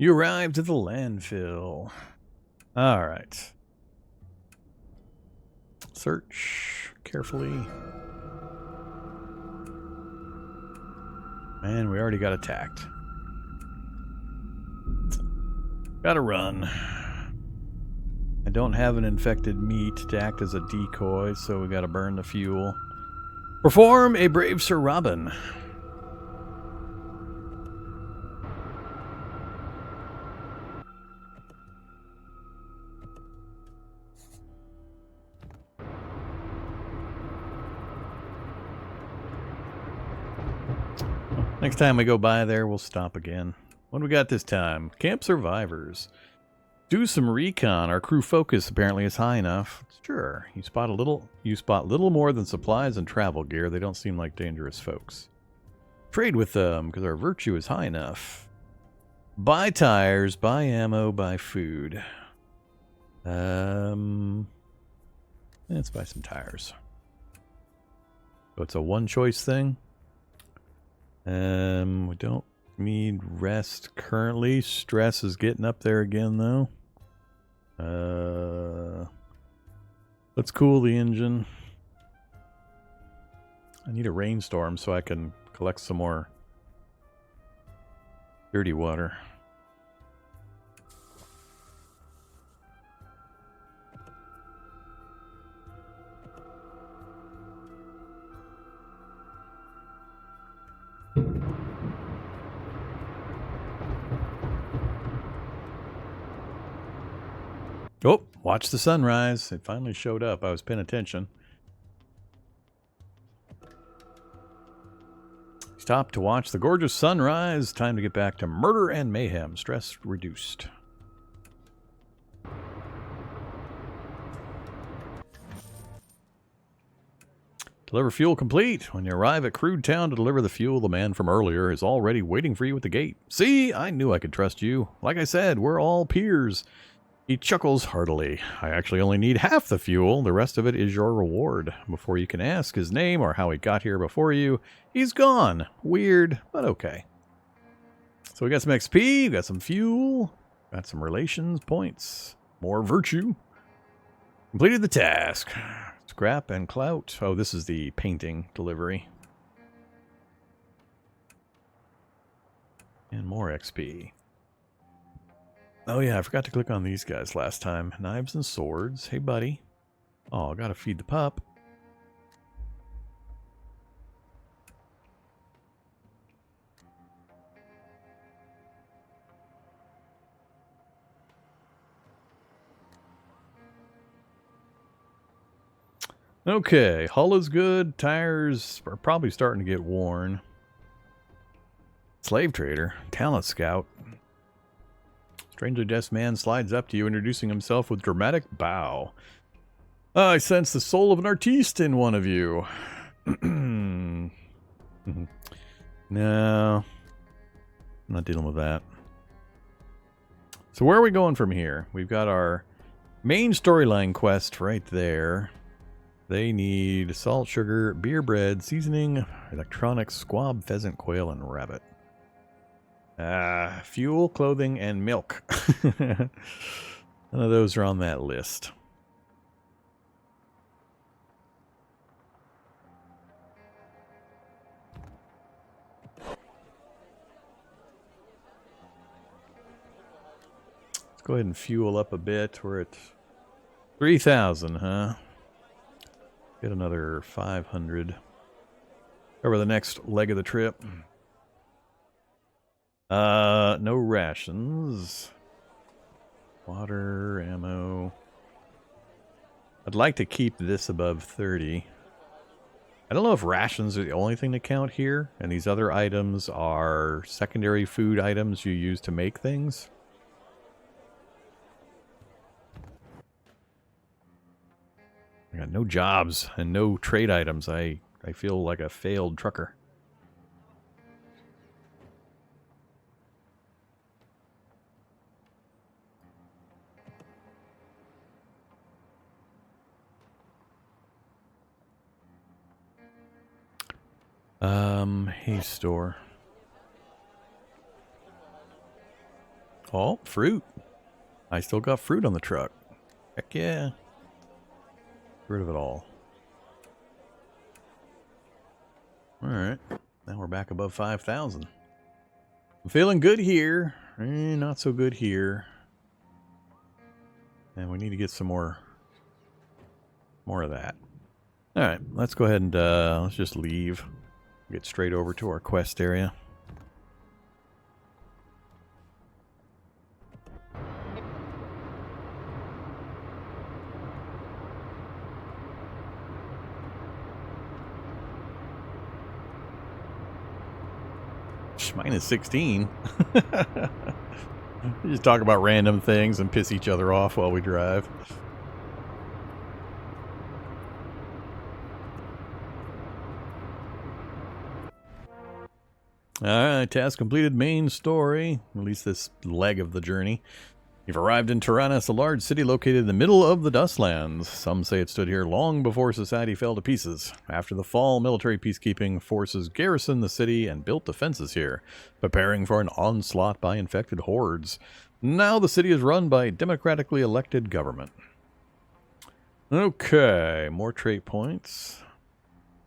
You arrived at the landfill. All right. Search carefully. And we already got attacked. Gotta run. I don't have an infected meat to act as a decoy, so we gotta burn the fuel. Perform a brave Sir Robin. Next time we go by there, we'll stop again. What do we got this time? Camp survivors. Do some recon. Our crew focus apparently is high enough. Sure. You spot little more than supplies and travel gear. They don't seem like dangerous folks. Trade with them because our virtue is high enough. Buy tires, buy ammo, buy food. Let's buy some tires. So it's a one choice thing. We don't need rest currently. Stress is getting up there again though. Let's cool the engine. I need a rainstorm so I can collect some more dirty water. Oh, watch the sunrise. It finally showed up. I was paying attention. Stop to watch the gorgeous sunrise. Time to get back to murder and mayhem. Stress reduced. Deliver fuel complete. When you arrive at Crude Town to deliver the fuel, the man from earlier is already waiting for you at the gate. See, I knew I could trust you. Like I said, we're all peers. He chuckles heartily. I actually only need half the fuel. The rest of it is your reward. Before you can ask his name or how he got here before you, he's gone. Weird, but okay. So we got some XP, we got some fuel, got some relations points, more virtue. Completed the task. Scrap and clout. Oh, this is the painting delivery. And more XP. Oh yeah, I forgot to click on these guys last time. Knives and swords. Hey, buddy. Oh, gotta feed the pup. Okay, hull is good. Tires are probably starting to get worn. Slave trader. Talent scout. Strangely dressed man slides up to you, introducing himself with dramatic bow. I sense the soul of an artiste in one of you. No. I'm not dealing with that. So where are we going from here? We've got our main storyline quest right there. They need salt, sugar, beer, bread, seasoning, electronics, squab, pheasant, quail, and rabbit. Fuel, clothing, and milk. None of those are on that list. Let's go ahead and fuel up a bit. We're at 3,000, huh? Get another 500. Cover the next leg of the trip. No rations. Water, ammo. I'd like to keep this above 30. I don't know if rations are the only thing to count here, and these other items are secondary food items you use to make things. I got no jobs and no trade items. I feel like a failed trucker. Hey, store. Oh, fruit. I still got fruit on the truck. Heck yeah. Get rid of it all. Alright. Now we're back above 5,000. I'm feeling good here. Not so good here. And we need to get some more of that. Alright, let's go ahead and let's just leave. Get straight over to our quest area. Minus 16. We just talk about random things and piss each other off while we drive. Alright, task completed, main story. At least this leg of the journey. You've arrived in Taranis, a large city located in the middle of the Dustlands. Some say it stood here long before society fell to pieces. After the fall, military peacekeeping forces garrisoned the city and built defenses here, preparing for an onslaught by infected hordes. Now the city is run by a democratically elected government. Okay, more trait points.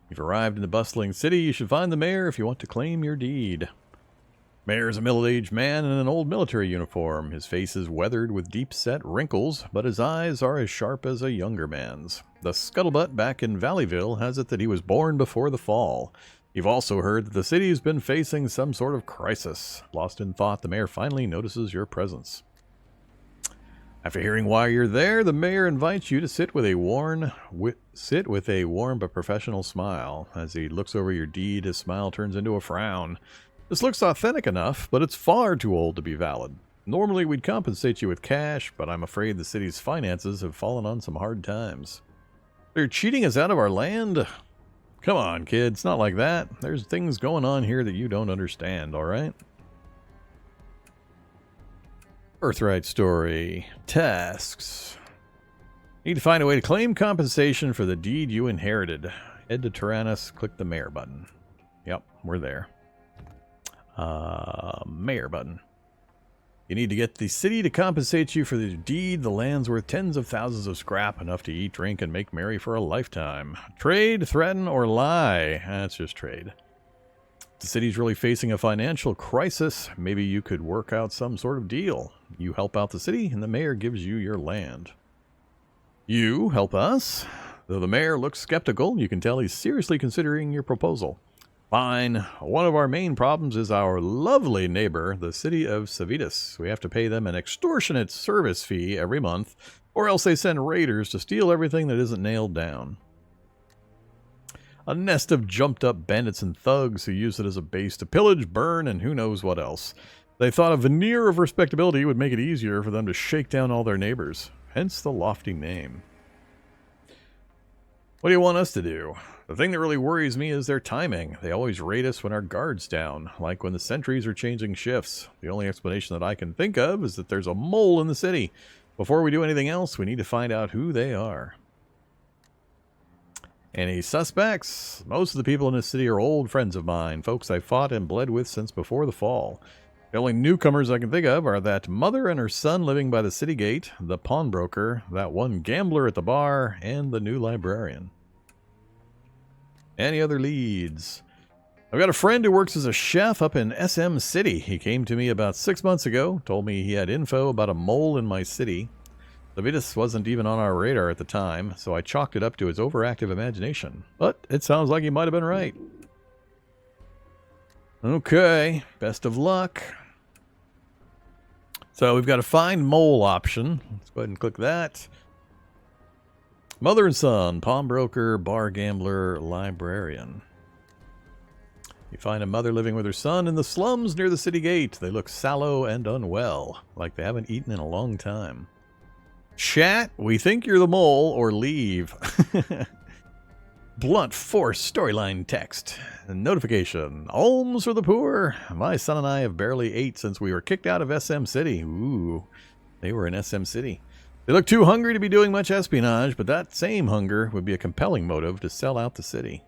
You've arrived in the bustling city. You should find the mayor if you want to claim your deed. Mayor is a middle-aged man in an old military uniform. His face is weathered with deep-set wrinkles, but his eyes are as sharp as a younger man's. The scuttlebutt back in Valleyville has it that he was born before the fall. You've also heard that the city's been facing some sort of crisis. Lost in thought, the mayor finally notices your presence. After hearing why you're there, the mayor invites you to sit with a warm but professional smile. As he looks over your deed, his smile turns into a frown. This looks authentic enough, but it's far too old to be valid. Normally we'd compensate you with cash, but I'm afraid the city's finances have fallen on some hard times. They're cheating us out of our land? Come on, kid, it's not like that. There's things going on here that you don't understand, alright? Birthright story. Tasks. Need to find a way to claim compensation for the deed you inherited. Head to Taranis, click the mayor button. Yep, we're there. Mayor button. You need to get the city to compensate you for the deed. The land's worth tens of thousands of scrap, enough to eat, drink, and make merry for a lifetime. Trade, threaten, or lie? That's just trade. The city's really facing a financial crisis. Maybe you could work out some sort of deal. You help out the city, and the mayor gives you your land. You help us? Though the mayor looks skeptical, you can tell he's seriously considering your proposal. Fine. One of our main problems is our lovely neighbor, the city of Civitas. We have to pay them an extortionate service fee every month, or else they send raiders to steal everything that isn't nailed down. A nest of jumped-up bandits and thugs who use it as a base to pillage, burn, and who knows what else. They thought a veneer of respectability would make it easier for them to shake down all their neighbors, hence the lofty name. What do you want us to do? The thing that really worries me is their timing. They always raid us when our guard's down, like when the sentries are changing shifts. The only explanation that I can think of is that there's a mole in the city. Before we do anything else, we need to find out who they are. Any suspects? Most of the people in this city are old friends of mine, folks I fought and bled with since before the fall. The only newcomers I can think of are that mother and her son living by the city gate, the pawnbroker, that one gambler at the bar, and the new librarian. Any other leads? I've got a friend who works as a chef up in SM City. He came to me about 6 months ago, told me he had info about a mole in my city. Civitas wasn't even on our radar at the time, so I chalked it up to his overactive imagination. But it sounds like he might have been right. Okay, best of luck. So we've got a find mole option. Let's go ahead and click that. Mother and son, pawnbroker, bar gambler, librarian. You find a mother living with her son in the slums near the city gate. They look sallow and unwell, like they haven't eaten in a long time. Chat, we think you're the mole, or leave. Blunt force storyline text. Notification. Alms for the poor. My son and I have barely ate since we were kicked out of SM City. Ooh, they were in SM City. They look too hungry to be doing much espionage, but that same hunger would be a compelling motive to sell out the city.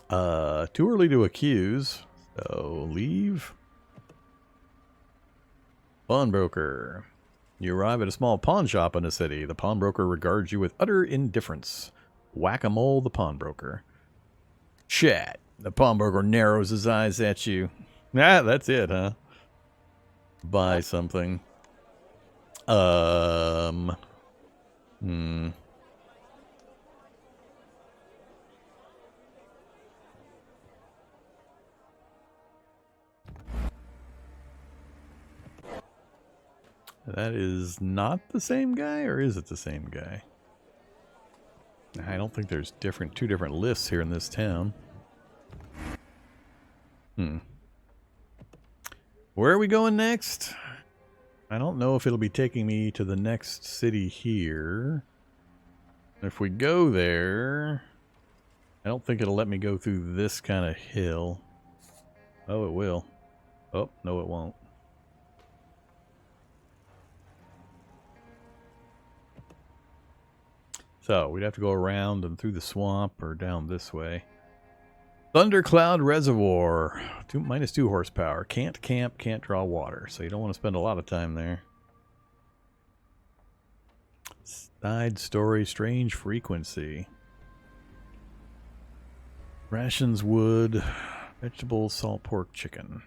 Too early to accuse, so leave. Pawnbroker. You arrive at a small pawn shop in the city. The pawnbroker regards you with utter indifference. Whack-a-mole the pawnbroker. Chat. The pawnbroker narrows his eyes at you. Ah, that's it, huh? Buy something. That is not the same guy, or is it the same guy? I don't think there's two different lists here in this town. Where are we going next? I don't know if it'll be taking me to the next city here. If we go there, I don't think it'll let me go through this kind of hill. Oh, it will. Oh, no, it won't. So, we'd have to go around and through the swamp or down this way. Thundercloud Reservoir. -2 horsepower. Can't camp, can't draw water. So you don't want to spend a lot of time there. Side story, strange frequency. Rations, wood, vegetables, salt pork, chicken.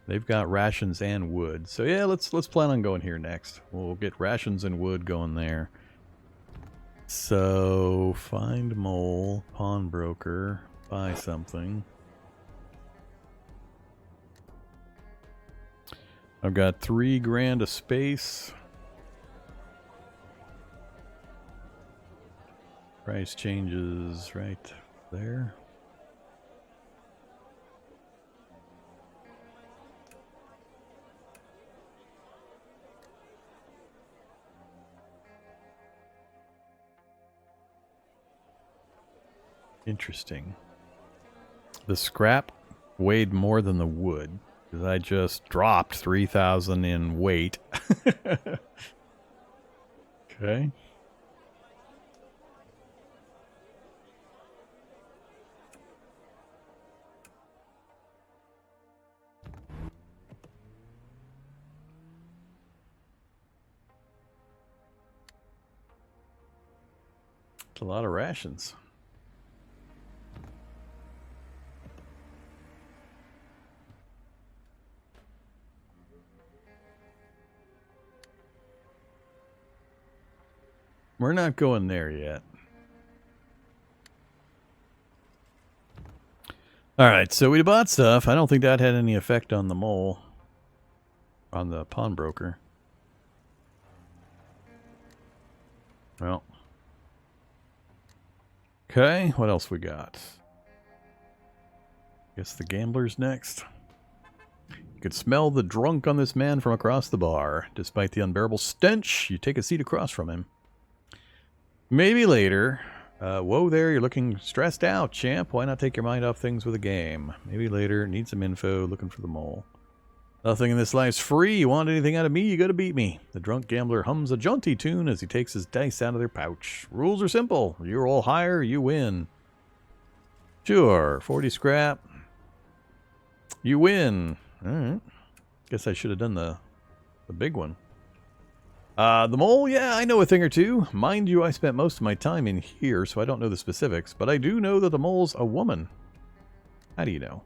They've got rations and wood. So yeah, let's plan on going here next. We'll get rations and wood going there. So, find mole, pawnbroker, buy something. I've got $3 grand of space. Price changes right there. Interesting. The scrap weighed more than the wood, because I just dropped 3,000 in weight. Okay. It's a lot of rations. We're not going there yet. Alright, so we bought stuff. I don't think that had any effect on the mole. On the pawnbroker. Well. Okay, what else we got? Guess the gambler's next. You could smell the drunk on this man from across the bar. Despite the unbearable stench, you take a seat across from him. Maybe later. Whoa there, you're looking stressed out, champ. Why not take your mind off things with a game? Maybe later. Need some info. Looking for the mole. Nothing in this life's free. You want anything out of me, you gotta beat me. The drunk gambler hums a jaunty tune as he takes his dice out of their pouch. Rules are simple. You roll higher, you win. Sure. 40 scrap. You win. Alright. Guess I should have done the big one. The mole? Yeah, I know a thing or two. Mind you, I spent most of my time in here, so I don't know the specifics, but I do know that the mole's a woman. How do you know?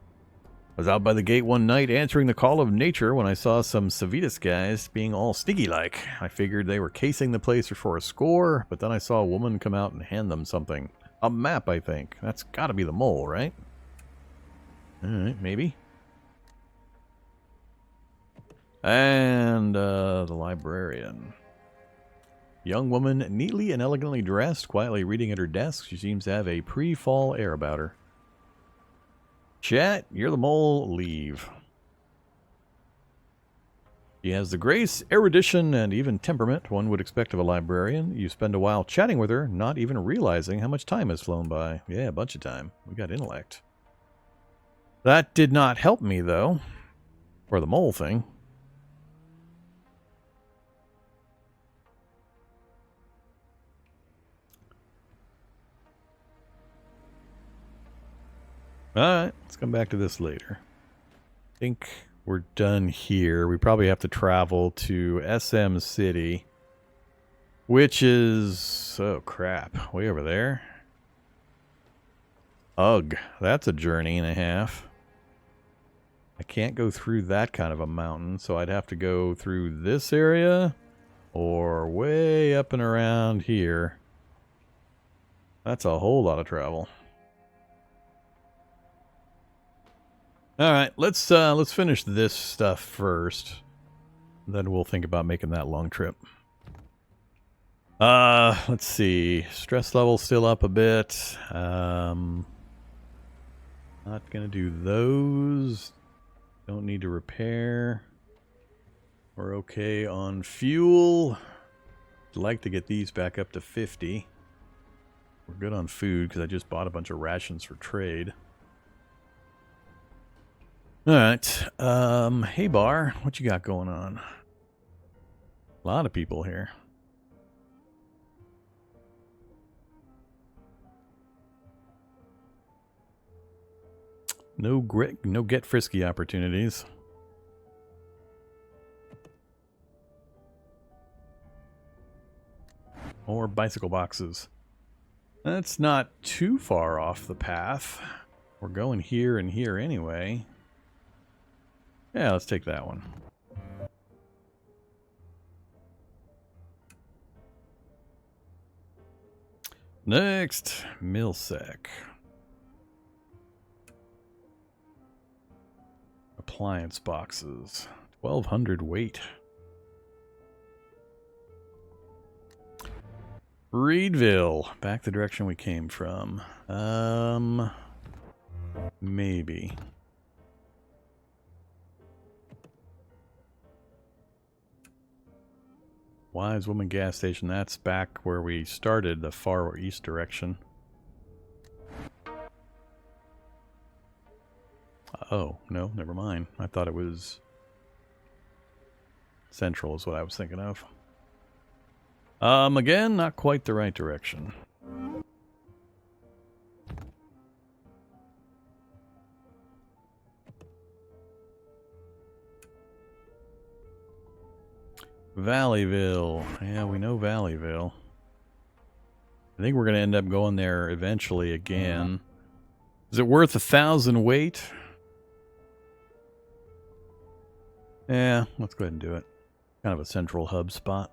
I was out by the gate one night answering the call of nature when I saw some Civitas guys being all sneaky-like. I figured they were casing the place for a score, but then I saw a woman come out and hand them something. A map, I think. That's gotta be the mole, right? Alright, maybe. And, the librarian. Young woman, neatly and elegantly dressed, quietly reading at her desk. She seems to have a pre-fall air about her. Chat, you're the mole, leave. She has the grace, erudition, and even temperament one would expect of a librarian. You spend a while chatting with her, not even realizing how much time has flown by. Yeah, a bunch of time. We got intellect. That did not help me, though. For the mole thing. Alright, let's come back to this later. I think we're done here. We probably have to travel to SM City, which is, oh crap, way over there. Ugh, that's a journey and a half. I can't go through that kind of a mountain, so I'd have to go through this area or way up and around here. That's a whole lot of travel. All right, let's finish this stuff first. Then we'll think about making that long trip. Let's see. Stress level still up a bit. Not gonna do those. Don't need to repair. We're okay on fuel. I'd like to get these back up to 50. We're good on food because I just bought a bunch of rations for trade. Alright. Hey Bar, what you got going on? A lot of people here. No get frisky opportunities. Or bicycle boxes. That's not too far off the path. We're going here and here anyway. Yeah, let's take that one. Next, Millsec. Appliance boxes. 1,200 weight. Reedville. Back the direction we came from. Maybe. Wise Woman gas station. That's back where we started, the far east direction. Oh, no, never mind. I thought it was central is what I was thinking of. Again, not quite the right direction. Valleyville. Yeah, we know Valleyville. I think we're going to end up going there eventually again. Is it worth 1,000 weight? Yeah, let's go ahead and do it. Kind of a central hub spot.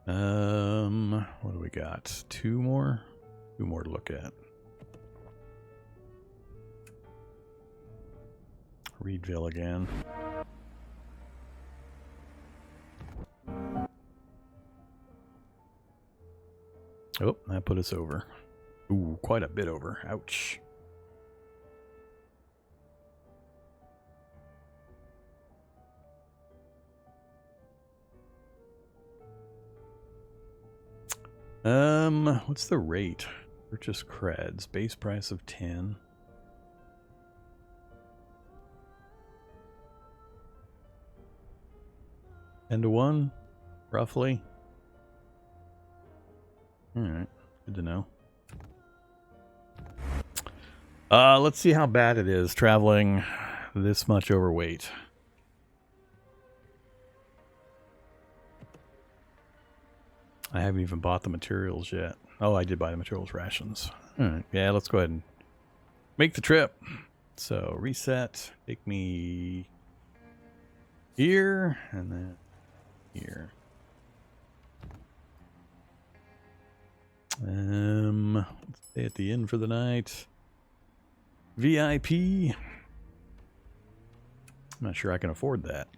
What do we got? Two more? Two more to look at. Reedville again. Oh, that put us over. Ooh, quite a bit over. Ouch. What's the rate? Purchase creds. Base price of 10. And to 1, roughly. Alright, good to know. Let's see how bad it is traveling this much overweight. I haven't even bought the materials yet. Oh, I did buy the materials rations. Alright, yeah, let's go ahead and make the trip. So, reset. Take me here, and then here. Let's stay at the inn for the night. VIP. I'm not sure I can afford that.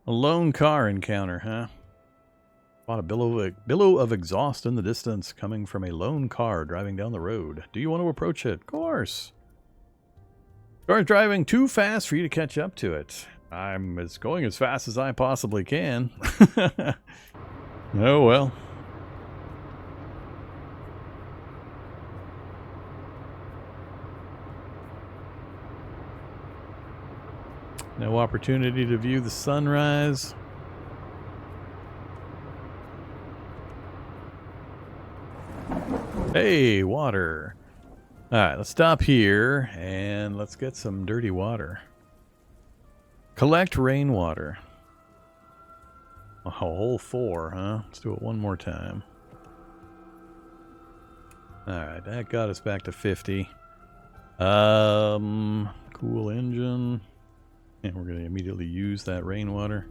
A lone car encounter, huh? Spot a billow of exhaust in the distance coming from a lone car driving down the road. Do you want to approach it? Of course. Car's driving too fast for you to catch up to it. I'm going as fast as I possibly can. Oh well. No opportunity to view the sunrise. Hey, water. Alright, let's stop here and let's get some dirty water. Collect rainwater. A whole 4, huh? Let's do it one more time. Alright, that got us back to 50. Cool engine. And we're going to immediately use that rainwater.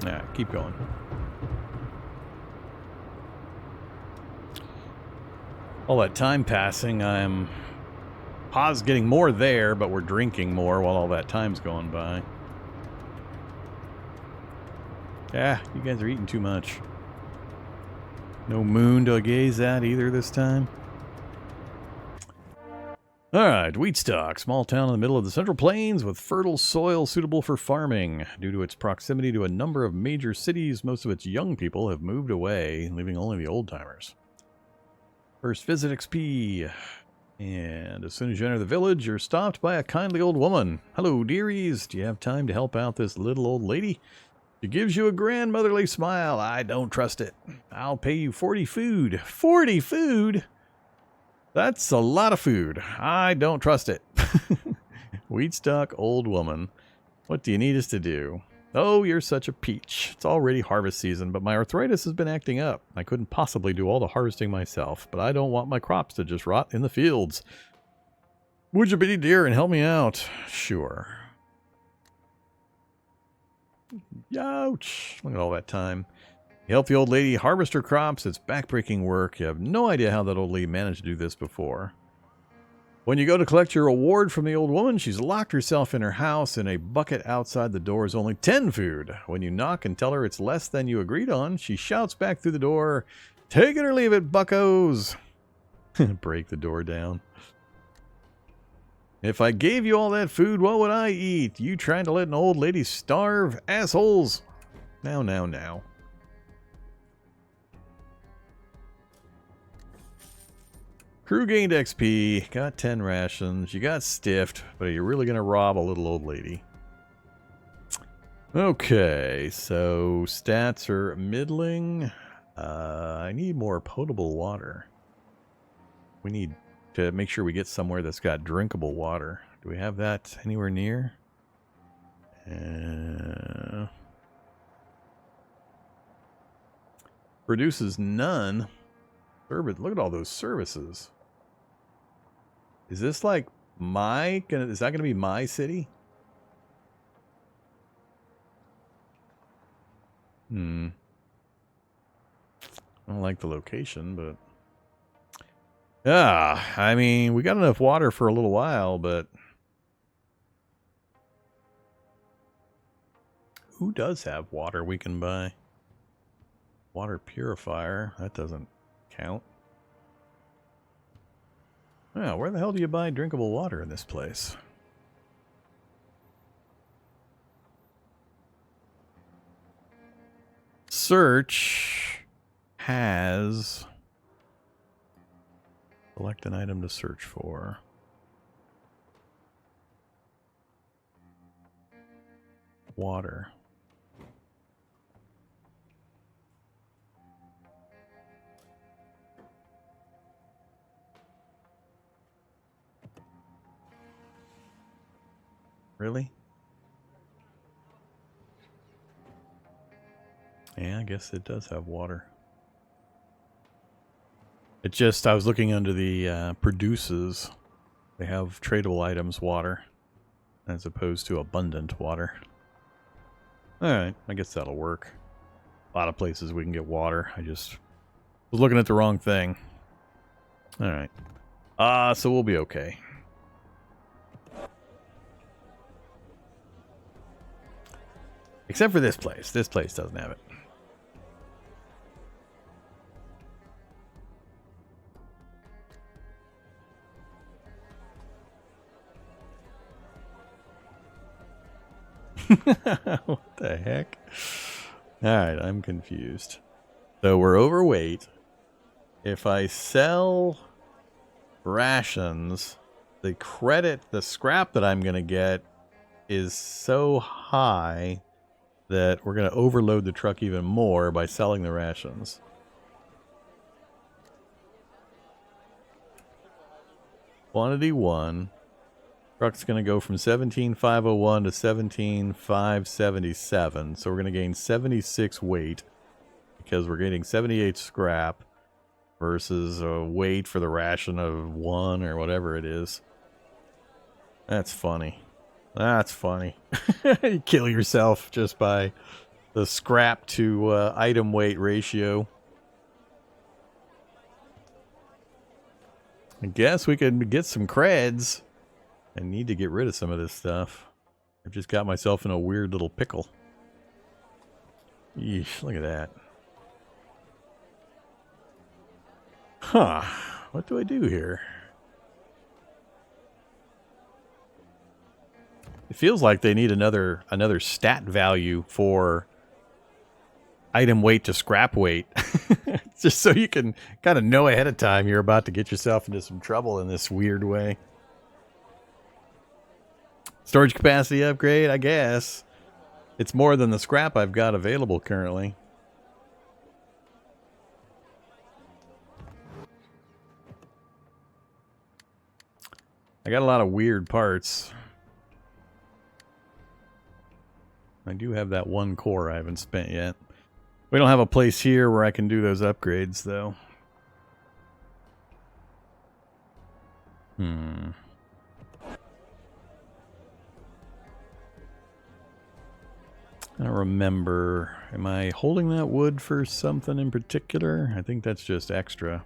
Alright, keep going. All that time passing, I'm getting more there, but we're drinking more while all that time's going by. Yeah, you guys are eating too much. No moon to gaze at either this time. Alright, Wheatstalk, small town in the middle of the Central Plains with fertile soil suitable for farming. Due to its proximity to a number of major cities, most of its young people have moved away, leaving only the old-timers. First visit XP. And as soon as you enter the village, you're stopped by a kindly old woman. Hello, dearies. Do you have time to help out this little old lady? She gives you a grandmotherly smile. I don't trust it. I'll pay you 40 food. 40 food? That's a lot of food. I don't trust it. Wheatstock old woman. What do you need us to do? Oh, you're such a peach. It's already harvest season, but my arthritis has been acting up. I couldn't possibly do all the harvesting myself, but I don't want my crops to just rot in the fields. Would you be dear and help me out? Sure. Ouch. Look at all that time. You help the old lady harvest her crops. It's backbreaking work. You have no idea how that old lady managed to do this before. When you go to collect your reward from the old woman, she's locked herself in her house in a bucket outside the door is only 10 food. When you knock and tell her it's less than you agreed on, she shouts back through the door, "Take it or leave it, buckos." Break the door down. If I gave you all that food, what would I eat? You trying to let an old lady starve? Assholes. Now. Crew gained XP, got 10 rations, you got stiffed, but are you really going to rob a little old lady? Okay, so stats are middling. I need more potable water. We need to make sure we get somewhere that's got drinkable water. Do we have that anywhere near? Produces none. Service. Look at all those services. Is this like is that gonna be my city? I don't like the location, but yeah, I mean, we got enough water for a little while, but who does have water we can buy? Water purifier, that doesn't count. Yeah, where the hell do you buy drinkable water in this place? Search has... Select an item to search for. Water. Really? Yeah, I guess it does have water. It just, I was looking under the produces. They have tradable items, water, as opposed to abundant water. Alright, I guess that'll work. A lot of places we can get water. I just was looking at the wrong thing. Alright. So we'll be okay. Except for this place. This place doesn't have it. What the heck? Alright, I'm confused. So we're overweight. If I sell rations, the scrap that I'm going to get is so high that we're going to overload the truck even more by selling the rations. Quantity 1. Truck's going to go from 17,501 to 17,577. So we're going to gain 76 weight because we're getting 78 scrap versus a weight for the ration of 1 or whatever it is. That's funny. That's funny. You kill yourself just by the scrap to item weight ratio. I guess we could get some creds. I need to get rid of some of this stuff. I've just got myself in a weird little pickle. Yeesh, look at that. Huh. What do I do here? It feels like they need another stat value for item weight to scrap weight. Just so you can kind of know ahead of time you're about to get yourself into some trouble in this weird way. Storage capacity upgrade, I guess. It's more than the scrap I've got available currently. I got a lot of weird parts. I do have that one core I haven't spent yet. We don't have a place here where I can do those upgrades, though. I don't remember. Am I holding that wood for something in particular? I think that's just extra.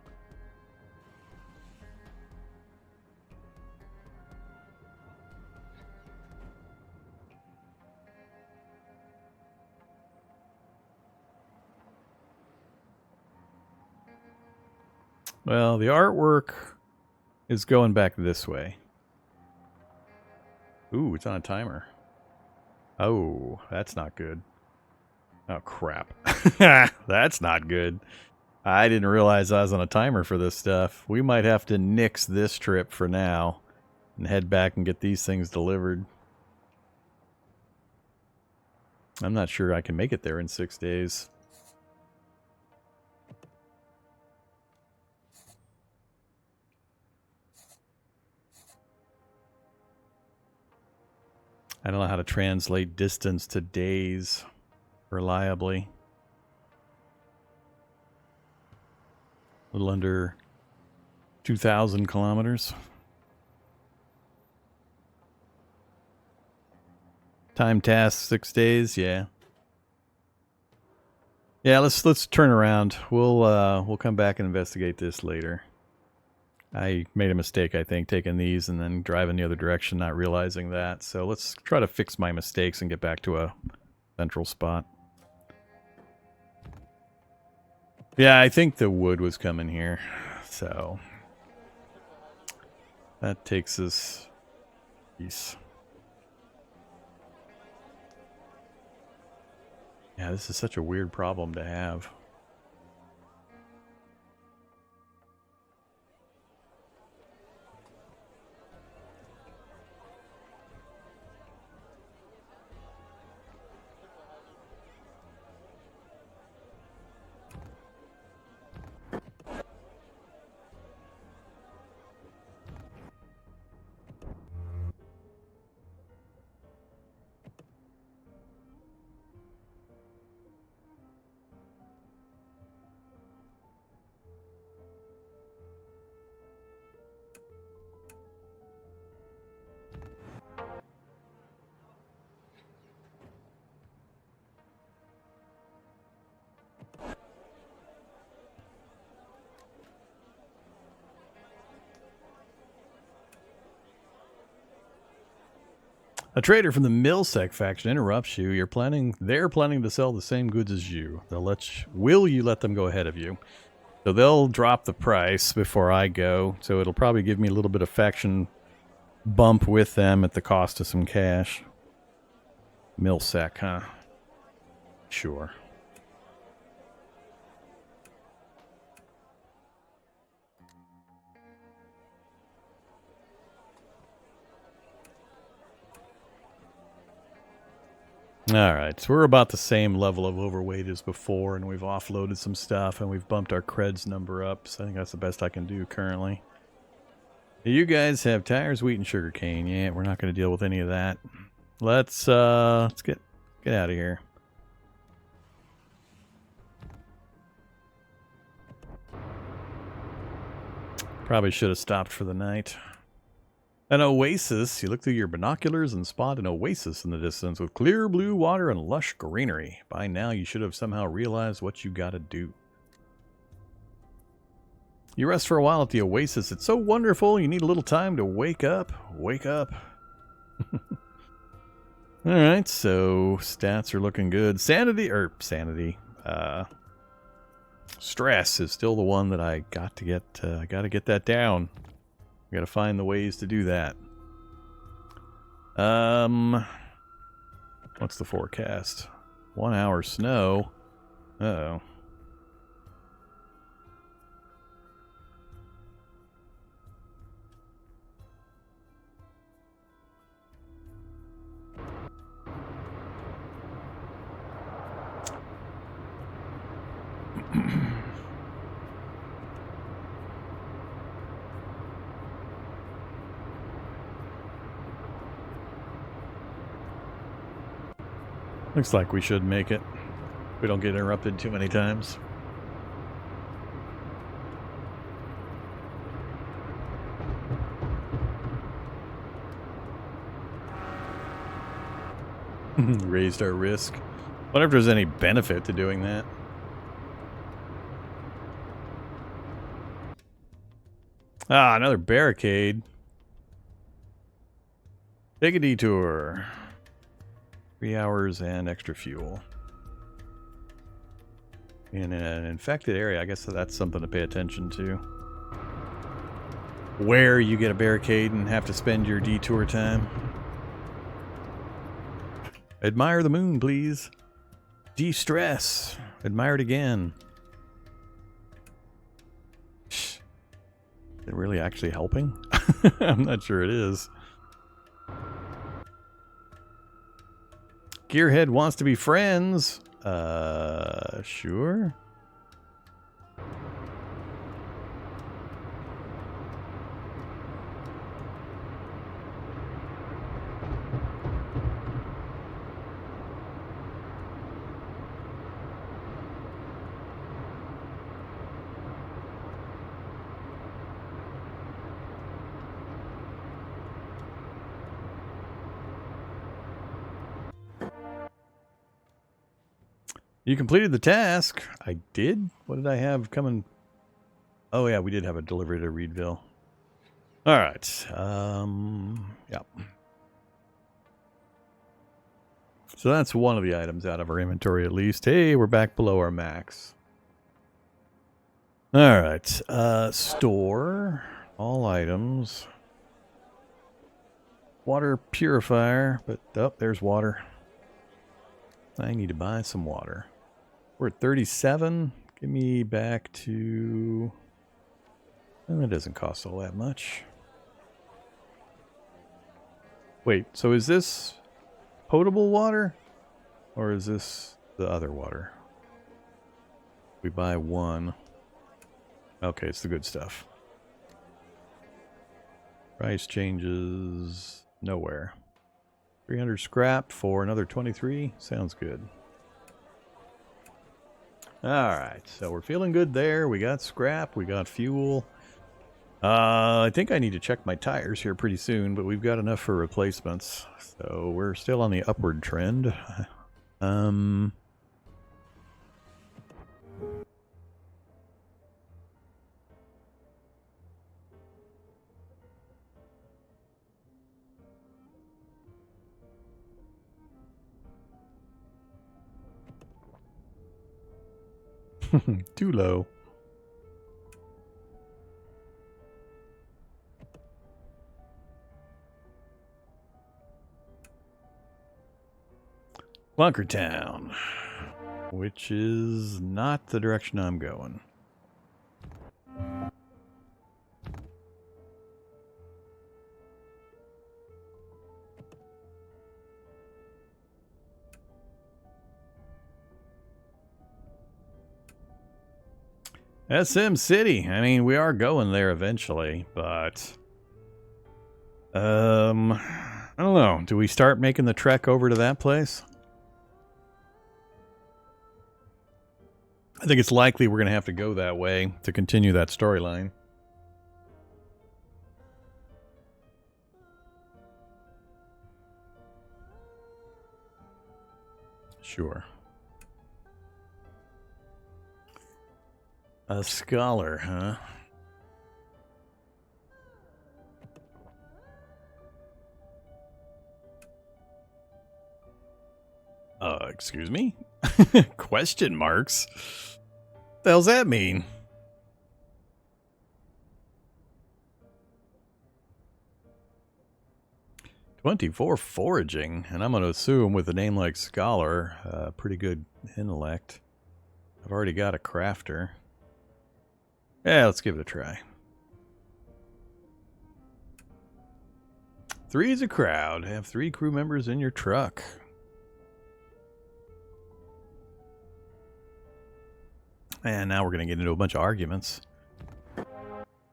Well, the artwork is going back this way. Ooh, it's on a timer. Oh, that's not good. Oh, crap. That's not good. I didn't realize I was on a timer for this stuff. We might have to nix this trip for now and head back and get these things delivered. I'm not sure I can make it there in 6 days. I don't know how to translate distance to days reliably. A little under 2,000 kilometers. Time task 6 days, yeah. Yeah, let's turn around. We'll come back and investigate this later. I made a mistake, I think, taking these and then driving the other direction, not realizing that. So let's try to fix my mistakes and get back to a central spot. Yeah, I think the wood was coming here. So that takes us east. Yeah, this is such a weird problem to have. A trader from the Millsec faction interrupts you. They're planning to sell the same goods as you. Will you let them go ahead of you? So they'll drop the price before I go. So it'll probably give me a little bit of faction bump with them at the cost of some cash. Millsec, huh? Sure. Alright, so we're about the same level of overweight as before, and we've offloaded some stuff, and we've bumped our creds number up, so I think that's the best I can do currently. You guys have tires, wheat, and sugarcane. Yeah, we're not going to deal with any of that. Let's get out of here. Probably should have stopped for the night. An oasis. You look through your binoculars and spot an oasis in the distance with clear blue water and lush greenery. By now, you should have somehow realized what you gotta do. You rest for a while at the oasis. It's so wonderful, you need a little time to wake up. Wake up. Alright, so stats are looking good. Sanity. Stress is still the one that I got to get. I gotta get that down. I gotta find the ways to do that. What's the forecast? 1 hour snow. Uh-oh. Looks like we should make it. We don't get interrupted too many times. Raised our risk. Wonder if there's any benefit to doing that. Ah, another barricade. Take a detour. 3 hours and extra fuel. In an infected area, I guess that's something to pay attention to. Where you get a barricade and have to spend your detour time. Admire the moon, please. De-stress. Admire it again. Is it really actually helping? I'm not sure it is. Gearhead wants to be friends. Sure. You completed the task. I did? What did I have coming? Oh yeah, we did have a delivery to Reedville. Alright. Yeah. So that's one of the items out of our inventory at least. Hey, we're back below our max. Alright. Store. All items. Water purifier. But, oh, there's water. I need to buy some water. We're at 37. Give me back to... Well, it doesn't cost all that much. Wait, so is this potable water? Or is this the other water? We buy one. Okay, it's the good stuff. Price changes nowhere. 300 scrap for another 23. Sounds good. Alright, so we're feeling good there. We got scrap, we got fuel. I think I need to check my tires here pretty soon, but we've got enough for replacements. So we're still on the upward trend. Too low. Bunker Town, which is not the direction I'm going. SM City. I mean, we are going there eventually, but I don't know. Do we start making the trek over to that place? I think it's likely we're going to have to go that way to continue that storyline. Sure. A scholar, huh? Excuse me? Question marks? What the hell's that mean? "24 foraging," and I'm going to assume with a name like Scholar, pretty good intellect. I've already got a crafter. Yeah, let's give it a try. 3 is a crowd. Have 3 crew members in your truck. And now we're going to get into a bunch of arguments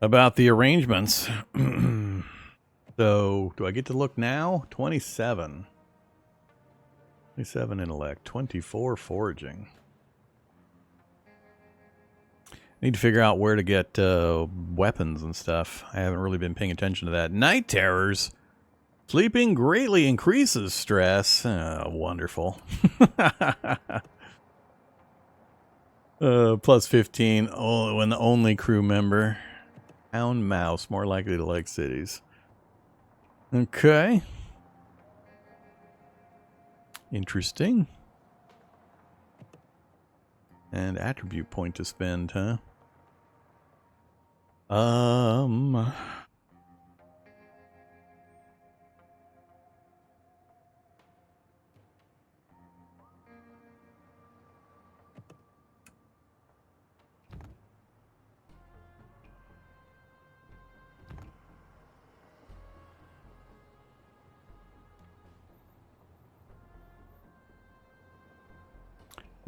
about the arrangements. So, do I get to look now? 27. 27 intellect. 24 foraging. Need to figure out where to get weapons and stuff. I haven't really been paying attention to that. Night terrors. Sleeping greatly increases stress. Wonderful. Plus 15. Oh, when the only crew member. Hound mouse. More likely to like cities. Okay. Interesting. And attribute point to spend, huh?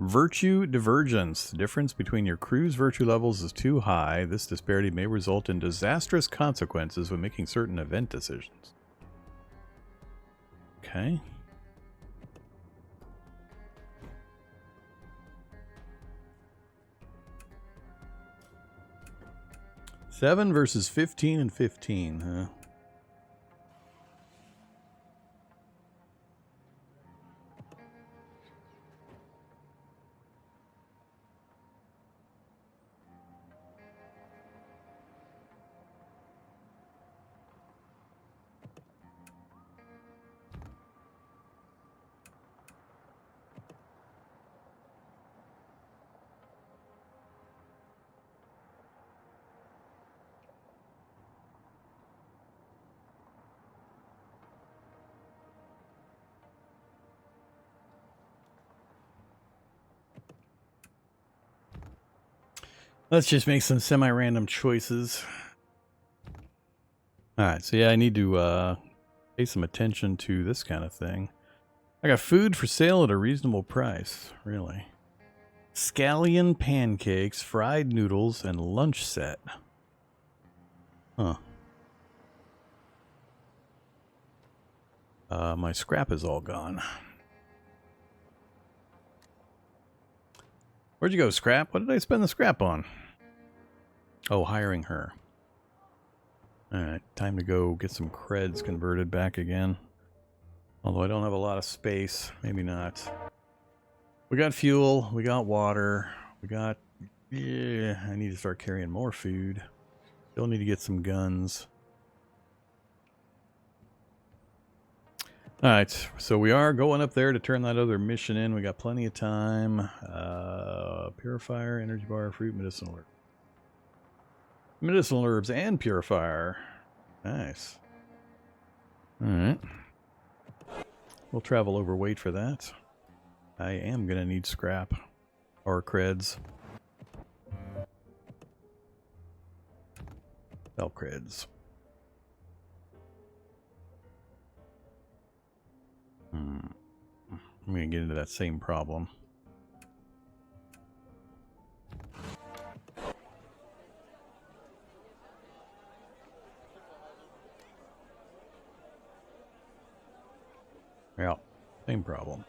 Virtue divergence. The difference between your crew's virtue levels is too high. This disparity may result in disastrous consequences when making certain event decisions. Okay. Seven versus 15 and 15, huh? Let's just make some semi-random choices. Alright, so yeah, I need to pay some attention to this kind of thing. I got food for sale at a reasonable price, really. Scallion pancakes, fried noodles, and lunch set. Huh. My scrap is all gone. Where'd you go, scrap? What did I spend the scrap on? Oh, hiring her. Alright, time to go get some creds converted back again. Although I don't have a lot of space. Maybe not. We got fuel. We got water. We got... Yeah, I need to start carrying more food. Still need to get some guns. Alright, so we are going up there to turn that other mission in. We got plenty of time. Purifier, energy bar, fruit, medicinal herb. Medicinal herbs and purifier. Nice. Alright. We'll travel overweight for that. I am going to need scrap. Or creds. Sell creds. I'm going to get into that same problem. Yeah, same problem.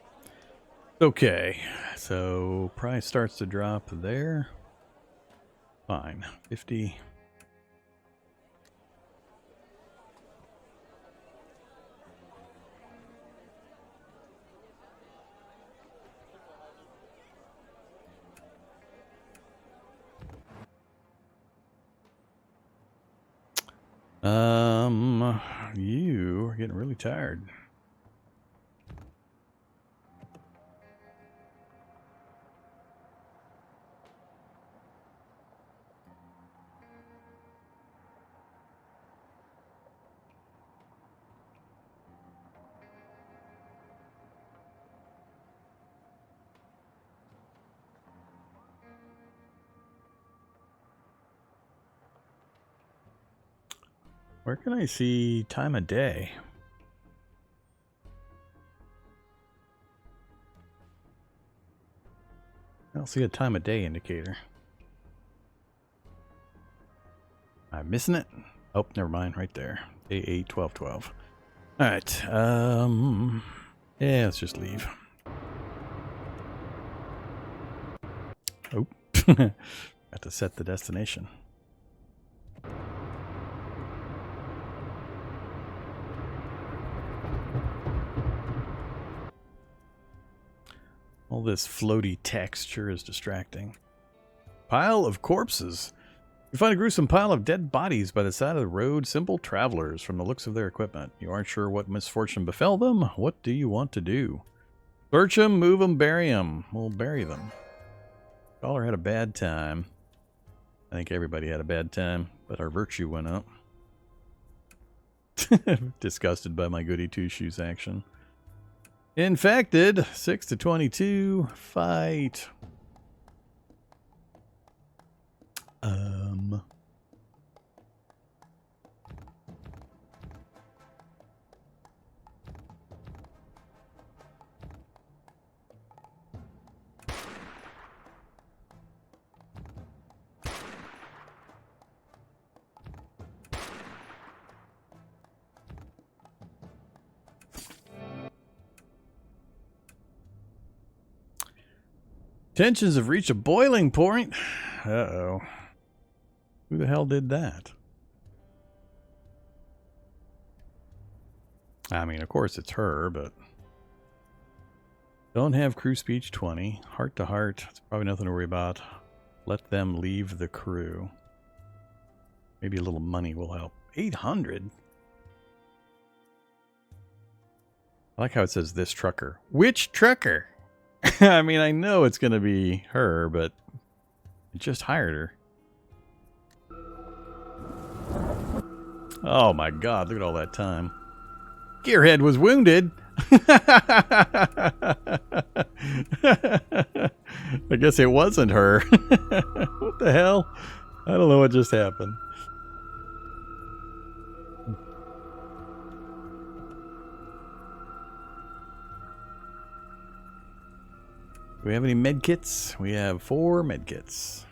Okay, so price starts to drop there. Fine, 50. You are getting really tired. Where can I see time of day? I don't see a time of day indicator. Am I missing it? Oh, never mind, right there. Day 8, 12, 12. Alright, yeah, let's just leave. Oh, got to set the destination. All this floaty texture is distracting. Pile of corpses. You find a gruesome pile of dead bodies by the side of the road. Simple travelers from the looks of their equipment. You aren't sure what misfortune befell them. What do you want to do? Search them, move them, bury them. We'll bury them. Caller had a bad time. I think everybody had a bad time, but our virtue went up. Disgusted by my goody two-shoes action. Infected, 6 to 22, fight. Tensions have reached a boiling point. Uh-oh. Who the hell did that? I mean, of course it's her, but... Don't have crew speech 20. Heart to heart. It's probably nothing to worry about. Let them leave the crew. Maybe a little money will help. 800? I like how it says this trucker. Which trucker? I mean, I know it's going to be her, but I just hired her. Oh my god, look at all that time. Gearhead was wounded. I guess it wasn't her. What the hell? I don't know what just happened. Do we have any med kits? We have 4 med kits.